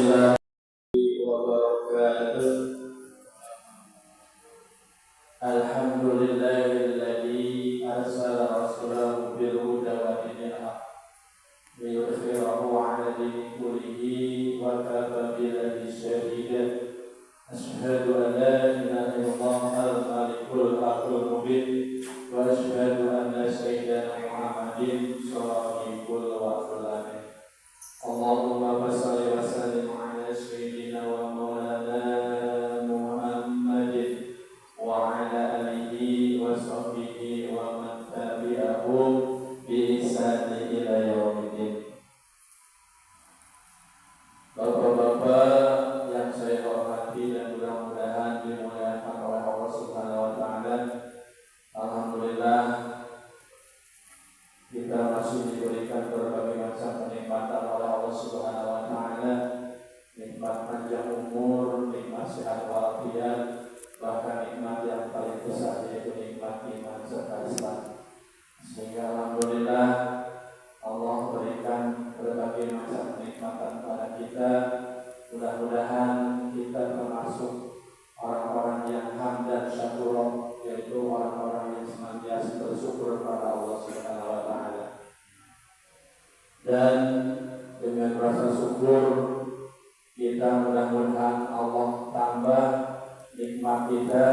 warahmatullahi wabarakatuh. Alhamdulillahilladzi arsala rasulahu bil huda wa dinil haq liyudhhirahu 'ala dini kullihi wa kafa billahi shahida. Asyhadu an la ilaha illallah al-malikul haqqul mubin wa asyhadu anna sayyidana Muhammadin shahidul wa'dul amin. Allahumma shalli wa sallim 'ala sayyidina wa maulana Muhammadin wa 'ala alihi wa sahbihi wa man tabi'ahum bi ihsan ila yaumil. Bapak-bapak yang saya hormati dan mudah-mudahan dimuliakan oleh Allah Subhanahu wa taala. Alhamdulillah kita masih diberikan berbagai macam kenikmatan oleh Allah Subhanahu wa taala, nikmat panjang umur, nikmat sehat walafiat, bahkan nikmat yang paling besar yaitu nikmat iman serta Islam. Sehingga alhamdulillah Allah berikan berbagai macam kenikmatan pada kita. Mudah-mudahan kita termasuk orang-orang yang hamdan syakur, yaitu orang-orang yang senantiasa bersyukur kepada Allah Subhanahu wa taala. Dan dengan rasa syukur kita mudah-mudahan Allah tambah nikmat kita.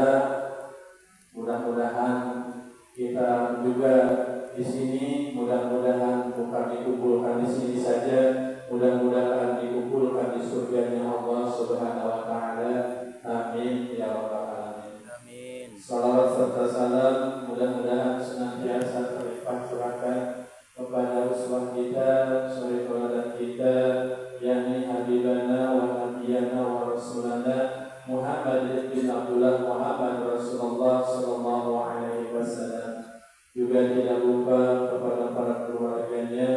Mudah-mudahan kita juga di sini, mudah-mudahan bukan dikumpulkan di sini saja, mudah-mudahan dikumpulkan di surganya Allah Subhanahu wa taala. Amin ya rabbal alamin. Amin. Salawat serta salam mudah-mudahan senantiasa terlimpah curahkan kepada uswah kita, suri tauladan kita, yakni habibana wa nabiyana wa rasulana Muhammad bin Abdullah Muhammad Rasulullah sallallahu alaihi wasallam. Juga tidak lupa kepada para keluarganya,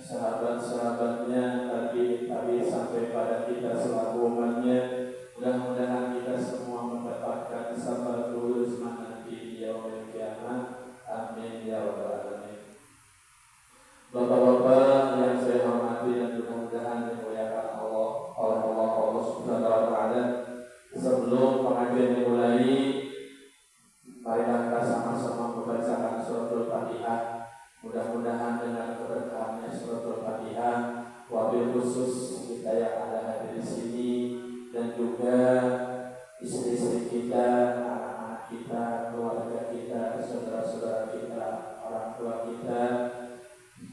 sahabat-sahabatnya, tabi'in sampai pada kita selaku umatnya. Mudah-mudahan kita semua mendapatkan sabar lulus nanti di yaumil qiyamah. Amin ya rabbal alamin. Bapak-bapak yang saya hormati dan mudah-mudahan dimuliakan oleh Allah Subhanahu wa taala. Sebelum pengajian dimulai, marilah kita sama-sama membacakan suratul Fatihah. Mudah-mudahan dengan keberkahannya suratul Fatihah, wabil khusus kita yang ada hadir di sini dan juga istri-istri kita, anak-anak kita, keluarga kita, saudara-saudara kita, orang tua kita,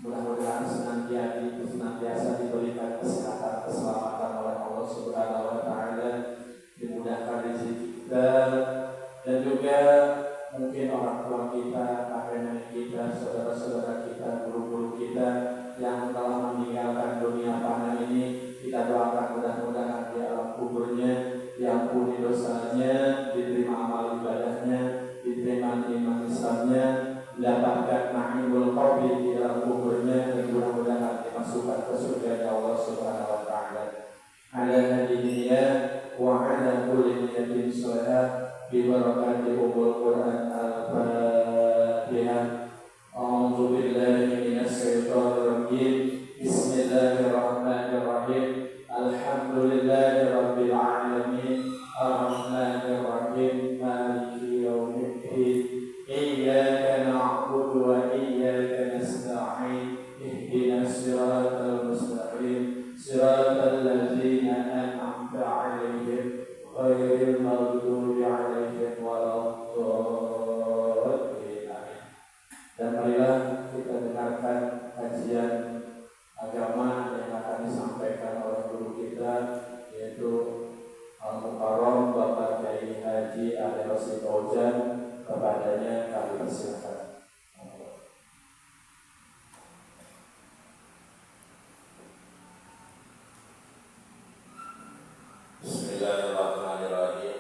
mudah-mudahan senantiasa diberikan kesehatan, keselamatan oleh Allah Subhanahu wa taala, dimudahkan rezeki kita, dan juga mungkin orang tua kita, kakek nenek kita, saudara-saudara kita, guru-guru kita yang telah meninggalkan dunia fana ini, kita doakan mudah-mudahan di alam kuburnya diampuni dosanya, diterima amal ibadahnya, diterima iman Islamnya, mendapatkan na'imul qabri di dalam kuburnya, dan mudah-mudahan dimasukkan ke surga Allah Subhanahu wa taala. Ala hadiniya wa ala kulli niyatin shalihah bi barakati umul Quran al-Fatihah. A'udzu billahi minasy syaithanir rajim. Bismillahirrahmanirrahim. Alhamdulillahi rabbil alamin. Arrahmanir rahim. Maliki yaumiddin. Iyyaka na'budu wa iyyaka nasta'in. Ihdinas siratal mustaqim. Siratal ladzina an'amta 'alaihim ghairil maghdubi 'alaihim waladdallin. Dan marilah kita dengarkan kajian agama yang akan disampaikan oleh guru kita, yaitu Al-Mukarram Bapak Kiai Haji Ali Rasyid Ojan. Kepadanya kami persilakan. Bismillahirrahmanirrahim.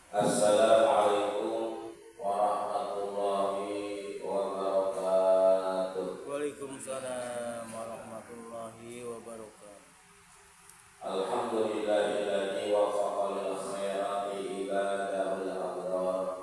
Assalamualaikum warahmatullahi wabarakatuh. Waalaikumsalam warahmatullahi wabarakatuh. Alhamdulillahilladzi wafaqa lil khairati ibadahul abrar.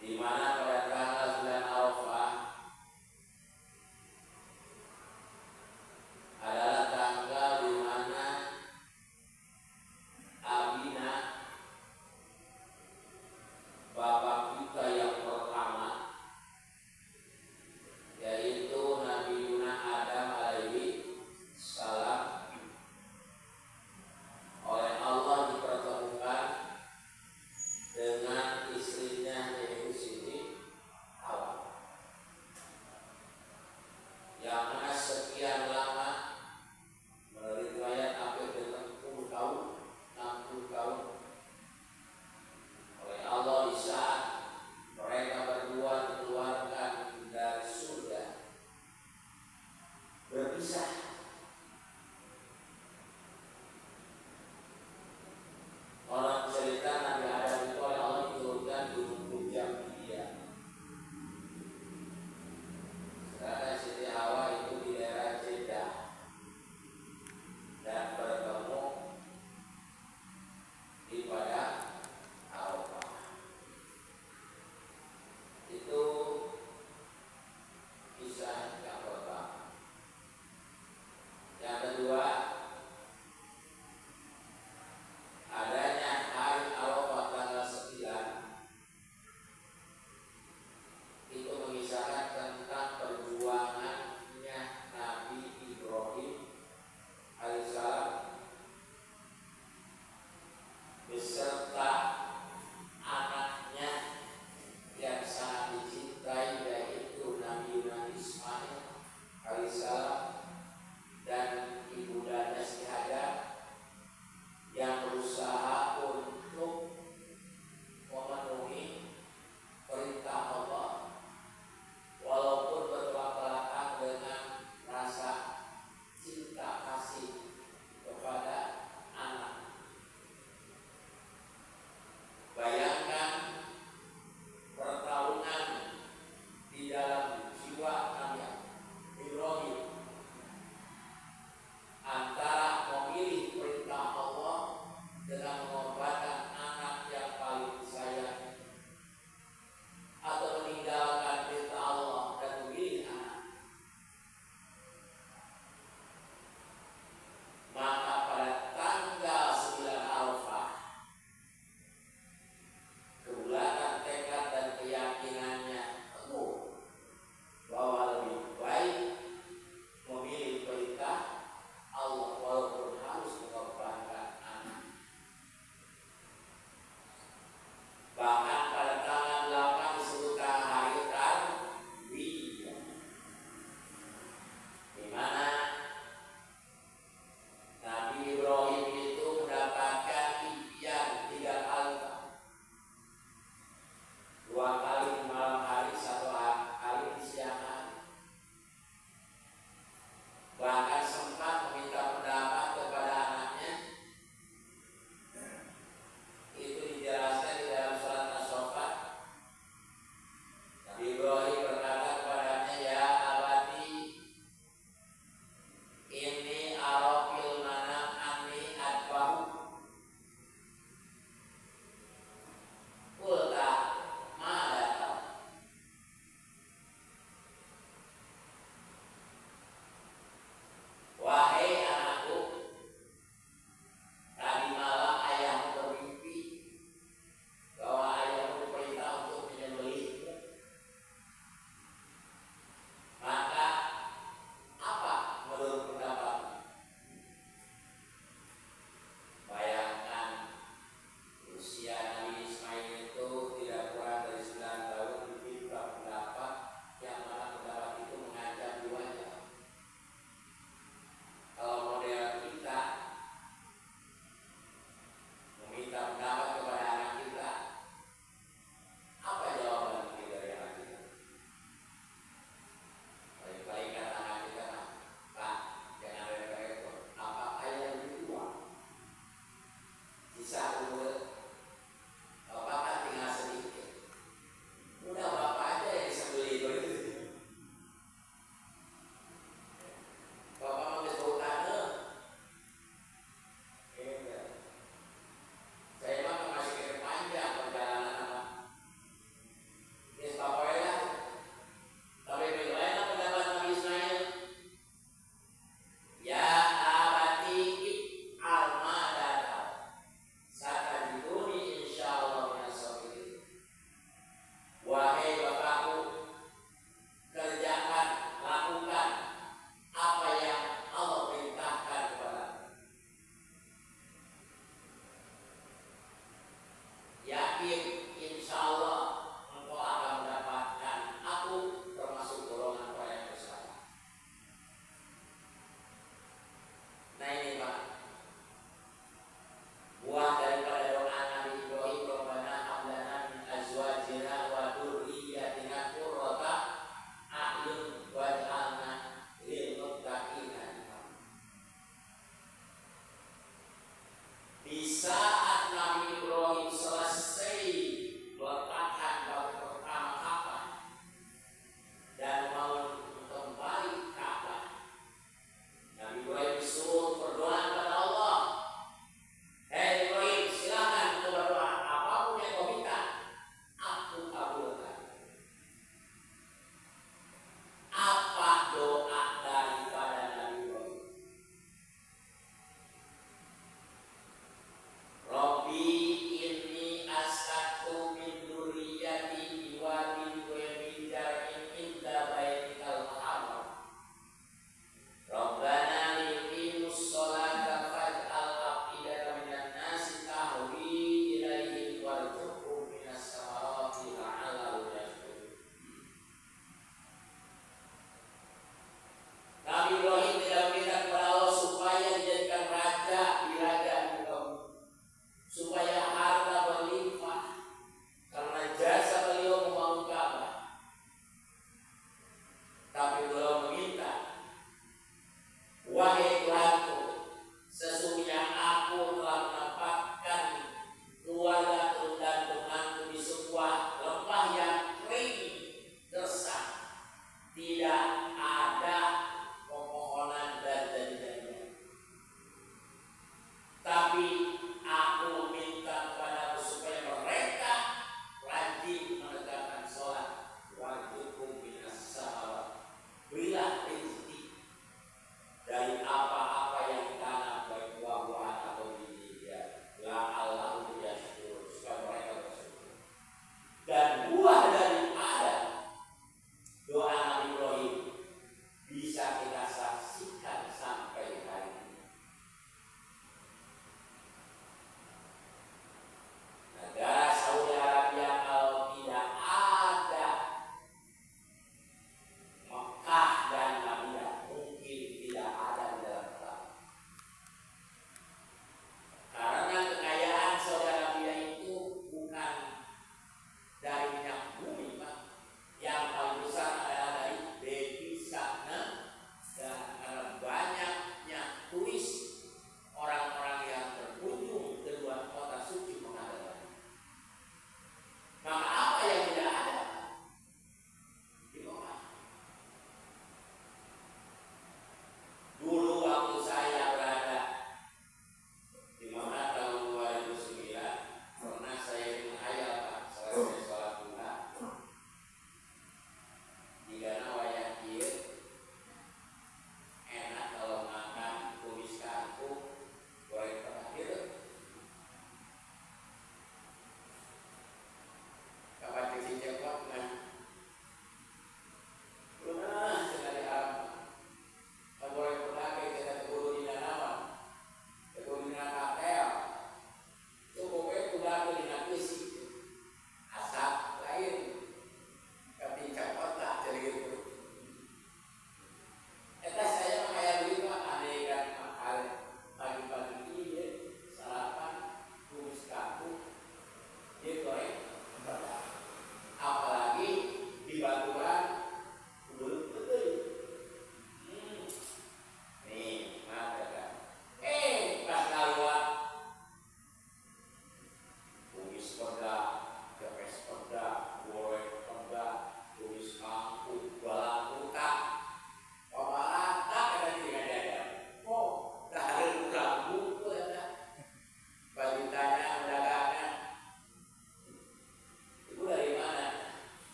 di mana pada tanggal 9 Arafah adalah tanggal di mana Abina, bapak kita yang pertama, yaitu Nabi Yuna Adam alaihi salam, oleh Allah dipertemukan dengan istrinya yaitu Siti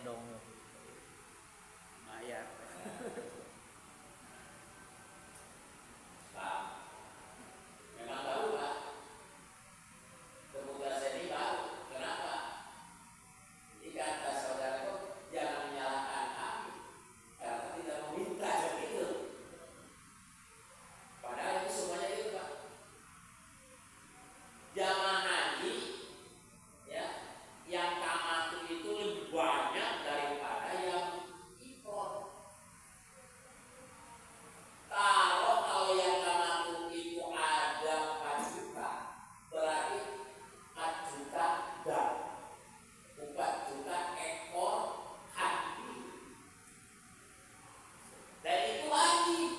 dong. Bayar. Pak, memang baru Pak. Petugas ini baru. Kenapa? Jadi kata saudaraku, jangan menyalahkan kami karena tidak meminta begitu. Padahal itu semuanya itu Pak. Jamaah haji, ya, yang tamat itu lebih banyak daripada yang impor. Kalau yang tamat itu ada 4 juta, berarti 4 juta dan 4 juta ekor haji. Dan itu wajib.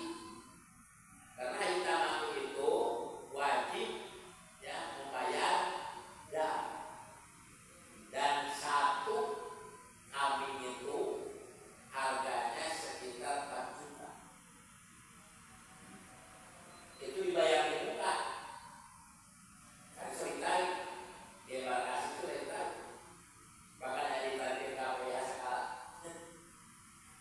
Karena haji tamat itu wajib ya membayar dan 1 kambing itu harganya sekitar 4 juta. Itu dibayar di muka. Kan sering tarik di embarkasi itu sering tarik. Bahkan ada di tarik KPA sekarang.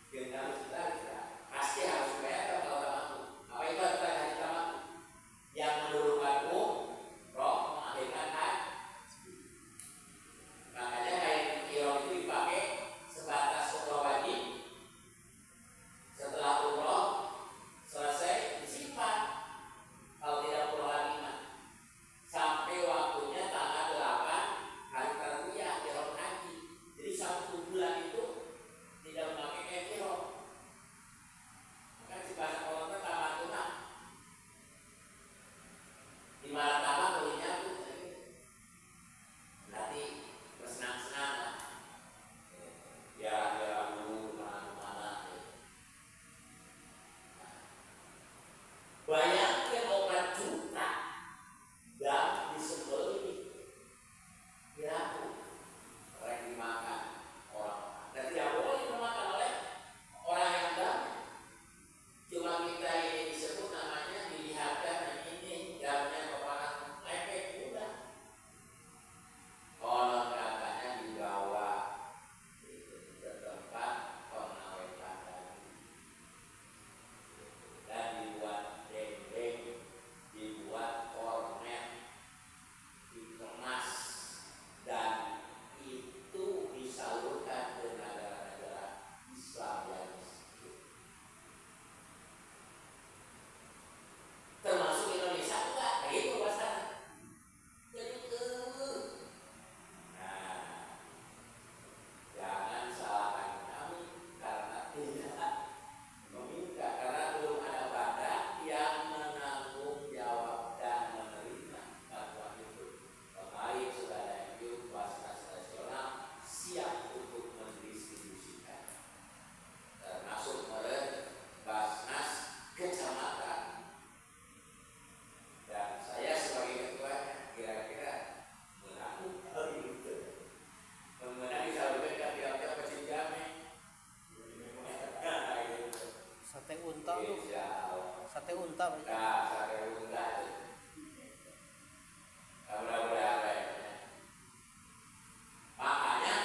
Yang harus ditarik ya. Pasti harus bayar kalau tamat. Apa itu adalah haji tamat? Yang menurunkan roh mengakhirkan haji. Makanya kain kirong itu dipakai sebatas umroh wajib. Setelah umroh selesai disimpan. Kalau tidak umroh lagi sampai waktunya tanggal 8 hari tarwiyah kirong haji. Jadi 1 bulan itu tidak memakai kain kirong. Maka si bahasa orang itu tamat tunang. Di mana tamat bolehnya itu nanti bersenang-senang lah. Ya dulu kemana-mana. Bayangkan 4 juta dan disembelih dirampung orang dimakan orang dan tidak boleh dimakan oleh orang yang damai. Cuma kita ini disebut namanya dilihatkan ini jamnya pepanas lepek udah. Konon katanya dibawa ke tempat pengawetan dan dibuat dendeng, dibuat kornet, dikemas dan itu disalurkan ke negara-negara Islam yang miskin. Termasuk Indonesia enggak, begitu bahasanya. Jadi jangan salahkan kami karena tidak meminta, karena belum ada badan yang menanggung jawab dan menerima bantuan itu. Kemarin sudah ada MU Basnas Nasional siap untuk mendistribusikan, termasuk Basnas Kecamatan. Dan saya sebagai ketuanya kira-kira melakukan itu. Mengenai salurkan tiap-tiap pecin jame. Sate unta tuh. Insya Allah. Sate unta Pak. Nah, sate unta itu. Mudah-mudahan ya. Makanya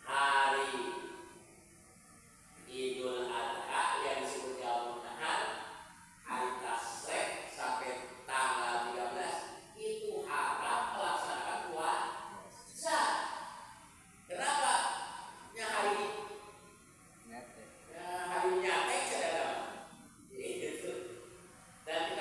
hari Idul Adha yang disebut Yaumul Nahar, hari Tasrek sampai tanggal 13 itu haram melaksanakan puasa. Kenapa? Hari Net. hari nyatek saudara. Itu. Dan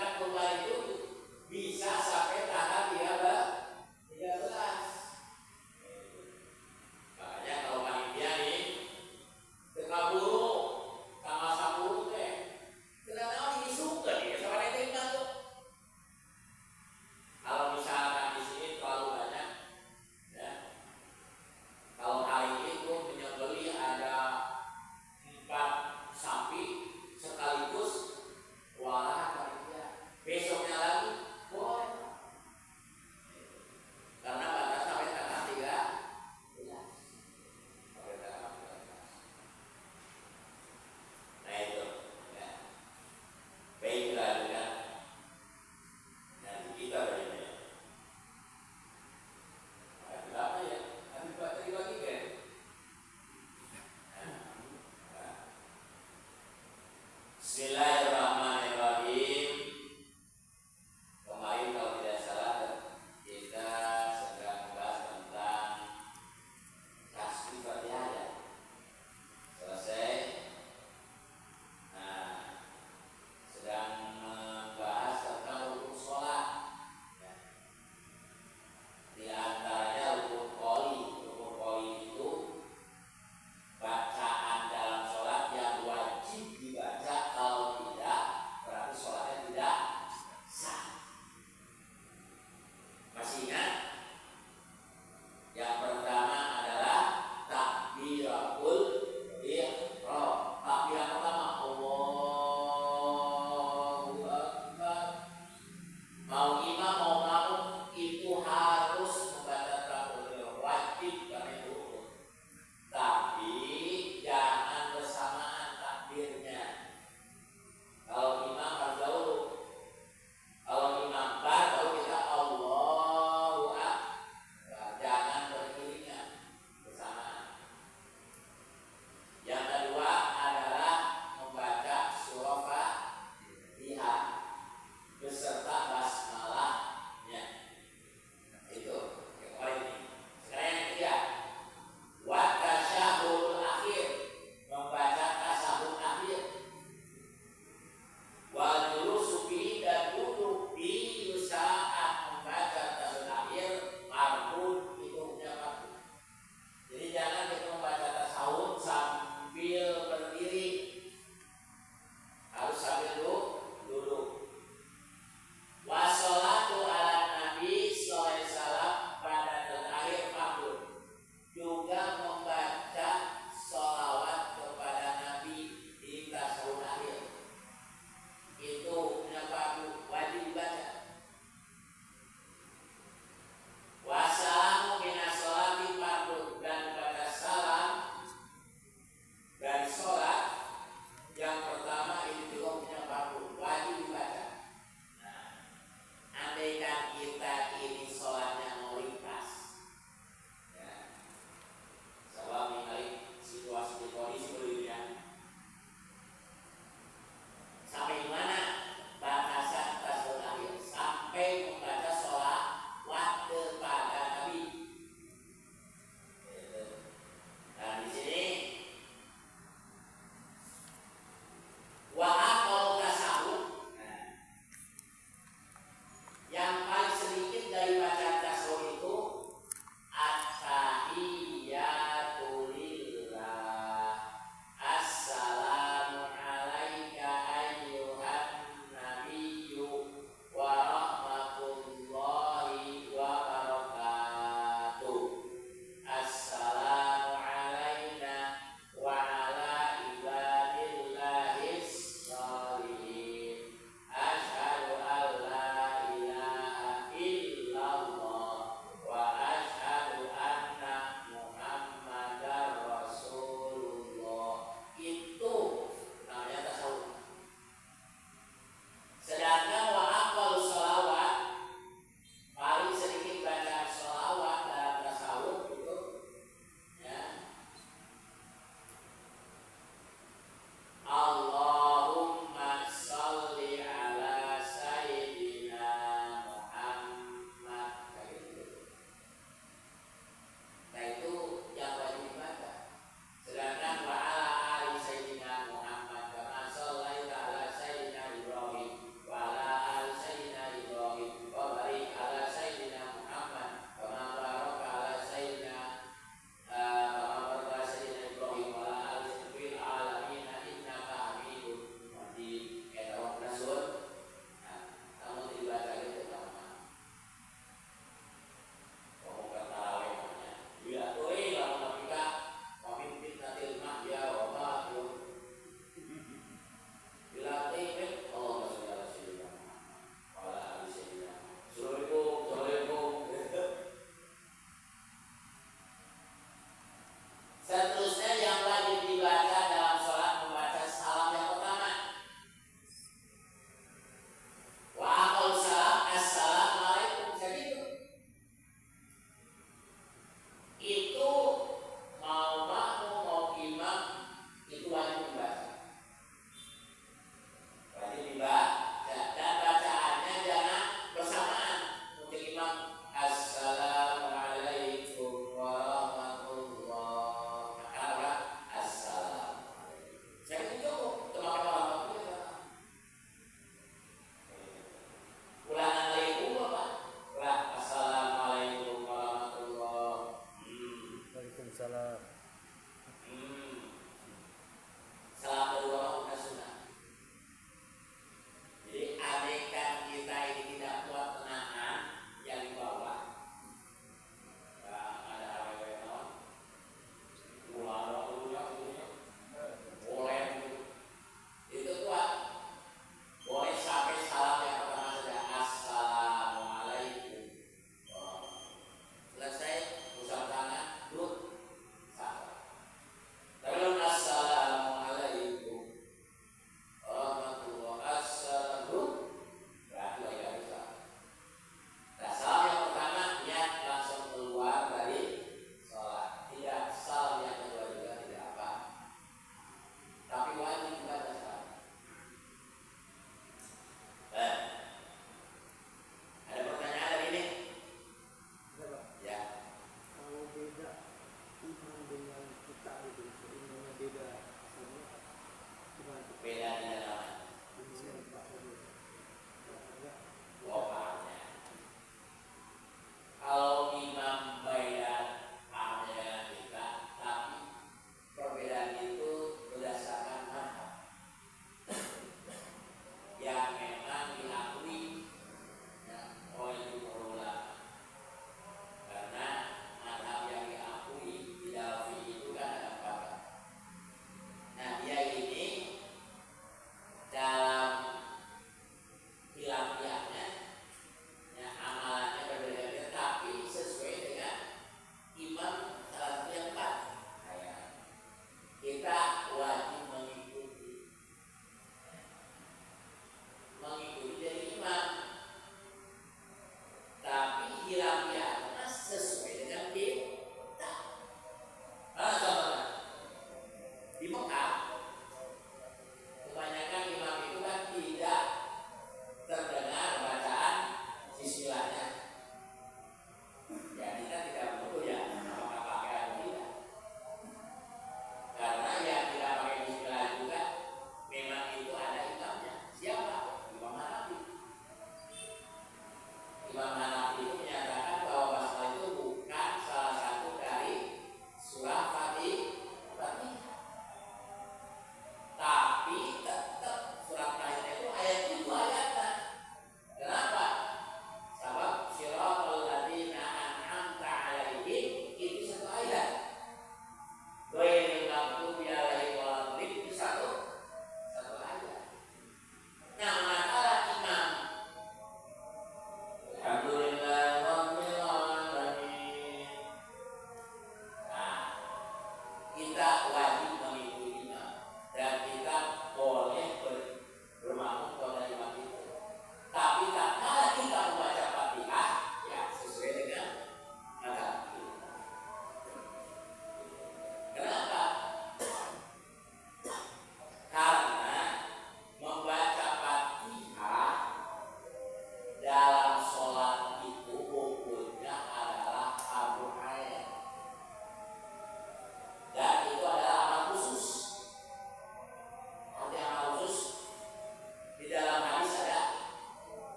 Bismillahirrahmanirrahim. Kemarin kalau tidak salah kita sedang membahas tentang tasbih Fatihah ya. Selesai. Nah, sedang membahas tentang rukun sholat. Ya. Di antaranya rukun qoli. Rukun qoli itu bacaan dalam sholat yang wajib dibaca kalau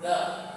Dah.